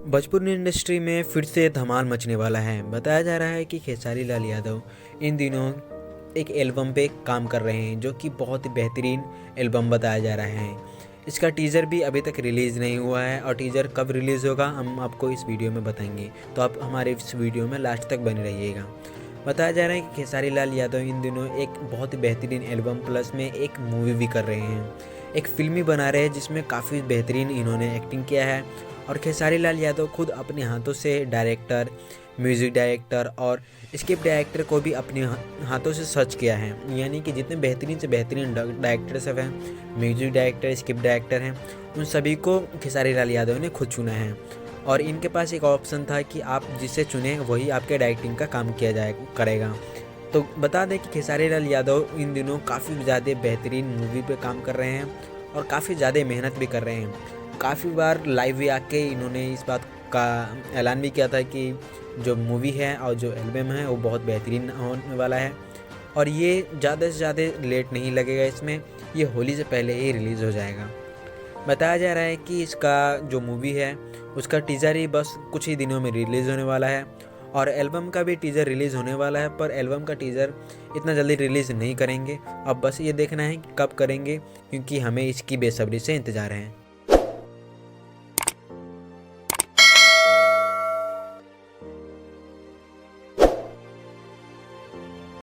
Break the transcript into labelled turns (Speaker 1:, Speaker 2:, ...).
Speaker 1: Bhojpuri industry में फिर से धमाल मचने वाला है। बताया जा रहा है कि खेसारी लाल यादव इन दिनों एक एल्बम पे काम कर रहे हैं, जो कि बहुत ही बेहतरीन एल्बम बताया जा रहा है। इसका टीज़र भी अभी तक रिलीज़ नहीं हुआ है और टीज़र कब रिलीज़ होगा हम आपको इस वीडियो में बताएंगे, तो आप हमारे इस वीडियो में लास्ट तक बने रहिएगा। बताया जा रहा है कि खेसारी लाल यादव इन दिनों एक बहुत ही बेहतरीन एल्बम प्लस में एक मूवी भी कर रहे हैं, एक फिल्म बना रहे हैं जिसमें काफ़ी बेहतरीन इन्होंने एक्टिंग किया है। और खेसारी लाल यादव खुद अपने हाथों से डायरेक्टर, म्यूज़िक डायरेक्टर और स्क्रिप्ट डायरेक्टर को भी अपने हाथों से सर्च किया है। यानी कि जितने बेहतरीन से बेहतरीन डायरेक्टर सब हैं, म्यूज़िक डायरेक्टर, स्क्रिप्ट डायरेक्टर हैं, उन सभी को खेसारी लाल यादव ने खुद चुना है। और इनके पास एक ऑप्शन था कि आप जिसे चुने वही आपके डायरेक्टिंग का काम किया करेगा। तो बता दें कि खेसारी लाल यादव इन दिनों काफ़ी ज़्यादा बेहतरीन मूवी पे काम कर रहे हैं और काफ़ी ज़्यादा मेहनत भी कर रहे हैं। काफ़ी बार लाइव भी आके इन्होंने इस बात का ऐलान भी किया था कि जो मूवी है और जो एल्बम है वो बहुत बेहतरीन होने वाला है और ये ज़्यादा से ज़्यादा लेट नहीं लगेगा, इसमें ये होली से पहले ही रिलीज़ हो जाएगा। बताया जा रहा है कि इसका जो मूवी है उसका टीज़र ही बस कुछ ही दिनों में रिलीज़ होने वाला है और एल्बम का भी टीज़र रिलीज़ होने वाला है, पर एल्बम का टीज़र इतना जल्दी रिलीज़ नहीं करेंगे। अब बस ये देखना है कि कब करेंगे, क्योंकि हमें इसकी बेसब्री से इंतज़ार है।